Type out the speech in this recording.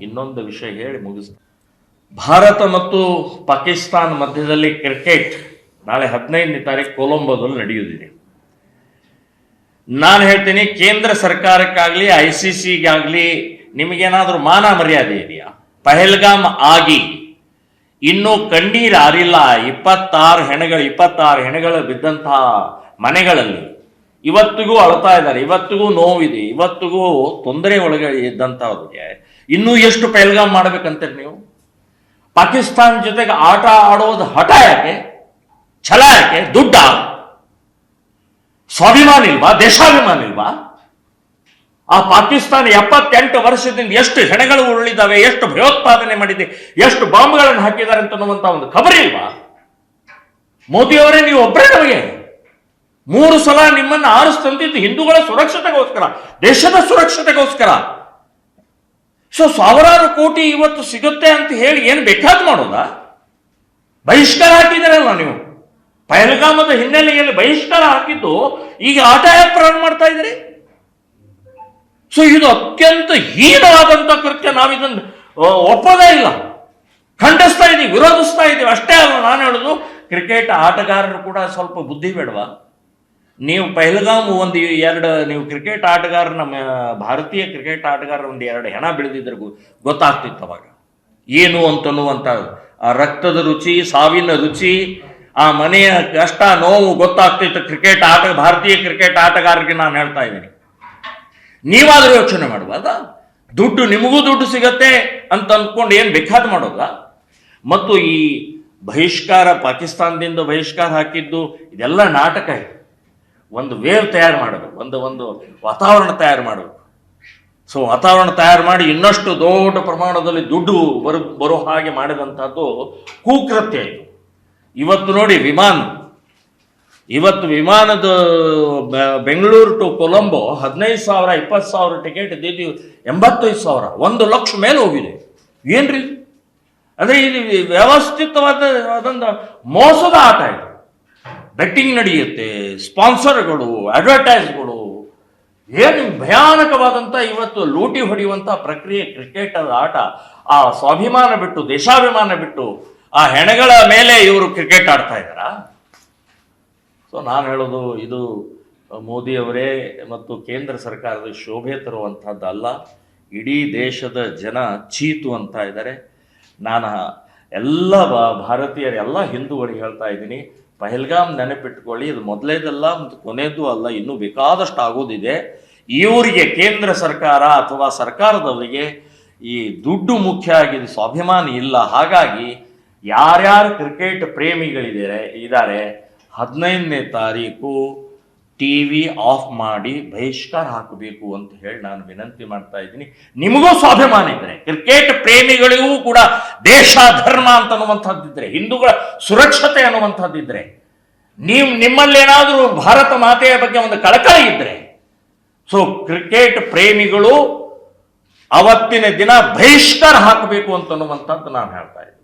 ಇನ್ನೊಂದು ವಿಷಯ ಹೇಳಿ ಮುಗಿಸ್ತೀನಿ. ಭಾರತ ಮತ್ತು ಪಾಕಿಸ್ತಾನ ಮಧ್ಯದಲ್ಲಿ ಕ್ರಿಕೆಟ್ ನಾಳೆ 15ನೇ ತಾರೀಕು ಕೊಲಂಬೋದಲ್ಲಿ ನಡೆಯುವುದಿದೆ. ನಾನು ಹೇಳ್ತೀನಿ, ಕೇಂದ್ರ ಸರ್ಕಾರಕ್ಕಾಗಲಿ ICCಗಾಗಲಿ ನಿಮಗೇನಾದರೂ ಮಾನ ಮರ್ಯಾದೆ ಇದೆಯಾ? ಪಹಲ್ಗಾಮ್ ಆಗಿ ಇನ್ನೂ ಕಣ್ಣೀರು ಆರಿಲ್ಲ. 26 ಹೆಣಗಳು ಬಿದ್ದಂತಹ ಮನೆಗಳಲ್ಲಿ ಇವತ್ತಿಗೂ ಅಳ್ತಾ ಇದ್ದಾರೆ, ಇವತ್ತಿಗೂ ನೋವಿದೆ, ಇವತ್ತಿಗೂ ತೊಂದರೆ ಒಳಗೆ ಇದ್ದಂಥವ್ರಿಗೆ ಇನ್ನೂ ಎಷ್ಟು ಪಹಲ್ಗಾಮ್ ಮಾಡ್ಬೇಕಂತೀರಿ ನೀವು? ಪಾಕಿಸ್ತಾನ ಜೊತೆಗೆ ಆಟ ಆಡೋದು ಹಠ ಯಾಕೆ? ಛಲ ಯಾಕೆ? ದುಡ್ಡ? ಸ್ವಾಭಿಮಾನ ಇಲ್ವಾ? ದೇಶಾಭಿಮಾನ ಇಲ್ವಾ? ಆ ಪಾಕಿಸ್ತಾನ 78 ವರ್ಷದಿಂದ ಎಷ್ಟು ಹೆಣಗಳು ಉರುಳಿದಾವೆ, ಎಷ್ಟು ಭಯೋತ್ಪಾದನೆ ಮಾಡಿದೆ, ಎಷ್ಟು ಬಾಂಬ್ಗಳನ್ನು ಹಾಕಿದ್ದಾರೆ ಅಂತನ್ನುವಂತ ಒಂದು ಖಬರ್ ಇಲ್ವಾ? ಮೋದಿಯವರೇ, ನೀವು ಒಬ್ಬರೇ ನಮಗೆ 3 ಸಲ ನಿಮ್ಮನ್ನು ಆರಿಸ್ತಂತಿದ್ದು ಹಿಂದೂಗಳ ಸುರಕ್ಷತೆಗೋಸ್ಕರ, ದೇಶದ ಸುರಕ್ಷತೆಗೋಸ್ಕರ. ಸೊ ಸಾವಿರಾರು ಕೋಟಿ ಇವತ್ತು ಸಿಗುತ್ತೆ ಅಂತ ಹೇಳಿ ಏನು ಬೇಕಾದ ಮಾಡೋದಾ? ಬಹಿಷ್ಕಾರ ಹಾಕಿದಾರಲ್ಲ ನೀವು. ಪಹಲ್ಗಾಮದ ಹಿನ್ನೆಲೆಯಲ್ಲಿ ಬಹಿಷ್ಕಾರ ಹಾಕಿದ್ದು ಈಗ ಆಟ ಯಾಕೆ ಪ್ರಾರಂಭ ಮಾಡ್ತಾ ಇದ್ದೀರಿ? ಸೊ ಇದು ಅತ್ಯಂತ ಹೀನವಾದಂತ ಕೃತ್ಯ. ನಾವಿದನ್ನು ಒಪ್ಪೋದೇ ಇಲ್ಲ, ಖಂಡಿಸ್ತಾ ಇದ್ದೀವಿ, ವಿರೋಧಿಸ್ತಾ ಇದ್ದೀವಿ. ಅಷ್ಟೇ ಅಲ್ಲ, ನಾನು ಹೇಳೋದು, ಕ್ರಿಕೆಟ್ ಆಟಗಾರರು ಕೂಡ ಸ್ವಲ್ಪ ಬುದ್ಧಿ ಬೇಡವಾ? ನೀವು ಪಹಲ್ಗಾಮ್ ನೀವು ಕ್ರಿಕೆಟ್ ಆಟಗಾರ, ನಮ್ಮ ಭಾರತೀಯ ಕ್ರಿಕೆಟ್ ಆಟಗಾರರ 2 ಹೆಣ ಬೆಳೆದಿದ್ರೆ ಗೊತ್ತಾಗ್ತಿತ್ತು ಅವಾಗ ಏನು ಅಂತನ್ನುವಂತ ಆ ರಕ್ತದ ರುಚಿ, ಸಾವಿನ ರುಚಿ, ಆ ಮನೆಯ ಕಷ್ಟ ನೋವು ಗೊತ್ತಾಗ್ತಿತ್ತು ಭಾರತೀಯ ಕ್ರಿಕೆಟ್ ಆಟಗಾರರಿಗೆ. ನಾನು ಹೇಳ್ತಾ ಇದ್ದೀನಿ, ನೀವಾದ್ರೂ ಯೋಚನೆ ಮಾಡುವಾಗ ದುಡ್ಡು, ನಿಮಗೂ ದುಡ್ಡು ಸಿಗತ್ತೆ ಅಂತ ಅಂದ್ಕೊಂಡು ಏನು ಬೇಕಾದ ಮಾಡೋದ? ಮತ್ತು ಈ ಬಹಿಷ್ಕಾರ, ಪಾಕಿಸ್ತಾನದಿಂದ ಬಹಿಷ್ಕಾರ ಹಾಕಿದ್ದು ಇದೆಲ್ಲ ನಾಟಕ. ಒಂದು ವೇವ್ ತಯಾರು ಮಾಡಬೇಕು, ಒಂದು ವಾತಾವರಣ ತಯಾರು ಮಾಡಬೇಕು. ಸೊ ವಾತಾವರಣ ತಯಾರು ಮಾಡಿ ಇನ್ನಷ್ಟು ದೊಡ್ಡ ಪ್ರಮಾಣದಲ್ಲಿ ದುಡ್ಡು ಬರೋ ಹಾಗೆ ಮಾಡಿದಂಥದ್ದು ಕುಕೃತ್ಯ ಇದು. ಇವತ್ತು ನೋಡಿ, ವಿಮಾನದ ಬೆಂಗಳೂರು ಟು ಕೊಲಂಬೋ 15,000 20,000 ಟಿಕೆಟ್ ಇದ್ದಿದ್ದು 85,000, 1 ಲಕ್ಷ ಮೇಲೆ ಹೋಗಿದೆ. ಏನ್ರಿ ಅಂದ್ರೆ ಇದು ವ್ಯವಸ್ಥಿತವಾದ ಮೋಸದ ಆಟ ಇದು. ಬೆಟ್ಟಿಂಗ್ ನಡೆಯುತ್ತೆ, ಸ್ಪಾನ್ಸರ್ಗಳು, ಅಡ್ವರ್ಟೈಸ್ಗಳು, ಏನು ಭಯಾನಕವಾದಂಥ ಇವತ್ತು ಲೂಟಿ ಹೊಡೆಯುವಂಥ ಪ್ರಕ್ರಿಯೆ ಕ್ರಿಕೆಟ್ ಆಟ. ಆ ಸ್ವಾಭಿಮಾನ ಬಿಟ್ಟು, ದೇಶಾಭಿಮಾನ ಬಿಟ್ಟು ಆ ಹೆಣಗಳ ಮೇಲೆ ಇವರು ಕ್ರಿಕೆಟ್ ಆಡ್ತಾ ಇದ್ದಾರಾ? ಸೊ ನಾನು ಹೇಳೋದು, ಇದು ಮೋದಿಯವರೇ ಮತ್ತು ಕೇಂದ್ರ ಸರ್ಕಾರದ ಶೋಭೆ ತರುವಂಥದ್ದಲ್ಲ. ಇಡೀ ದೇಶದ ಜನ ಚೀತು ಅಂತ ಇದ್ದಾರೆ. ನಾನು ಎಲ್ಲ ಭಾರತೀಯರು, ಎಲ್ಲ ಹಿಂದೂಗಳಿಗೆ ಹೇಳ್ತಾ ಇದ್ದೀನಿ, ಪಹಲ್ಗಾಮ್ ನೆನಪಿಟ್ಕೊಳ್ಳಿ. ಇದು ಮೊದಲೇದಲ್ಲ ಮತ್ತು ಕೊನೆಯದು ಅಲ್ಲ, ಇನ್ನೂ ಬೇಕಾದಷ್ಟು ಆಗೋದಿದೆ. ಇವರಿಗೆ, ಕೇಂದ್ರ ಸರ್ಕಾರ ಅಥವಾ ಸರ್ಕಾರದವರಿಗೆ ಈ ದುಡ್ಡು ಮುಖ್ಯ ಆಗಿದೆ, ಸ್ವಾಭಿಮಾನ ಇಲ್ಲ. ಹಾಗಾಗಿ ಯಾರ್ಯಾರು ಕ್ರಿಕೆಟ್ ಇದ್ದಾರೆ 15ನೇ ತಾರೀಕು TV ಆಫ್ ಮಾಡಿ ಬಹಿಷ್ಕಾರ ಹಾಕಬೇಕು ಅಂತ ಹೇಳಿ ನಾನು ವಿನಂತಿ ಮಾಡ್ತಾ ಇದ್ದೀನಿ. ನಿಮಗೂ ಸ್ವಾಭಿಮಾನ ಇದ್ರೆ, ಕ್ರಿಕೆಟ್ ಪ್ರೇಮಿಗಳಿಗೂ ಕೂಡ ದೇಶ, ಧರ್ಮ ಅಂತನ್ನುವಂಥದ್ದಿದ್ರೆ, ಹಿಂದೂಗಳ ಸುರಕ್ಷತೆ ಅನ್ನುವಂಥದ್ದಿದ್ರೆ, ನಿಮ್ಮಲ್ಲೇನಾದರೂ ಭಾರತ ಮಾತೆಯ ಬಗ್ಗೆ ಒಂದು ಕಳಕಳಿ ಇದ್ರೆ, ಸೊ ಕ್ರಿಕೆಟ್ ಪ್ರೇಮಿಗಳು ಅವತ್ತಿನ ದಿನ ಬಹಿಷ್ಕಾರ ಹಾಕಬೇಕು ಅಂತನ್ನುವಂಥದ್ದು ನಾನು ಹೇಳ್ತಾ ಇದ್ದೀನಿ.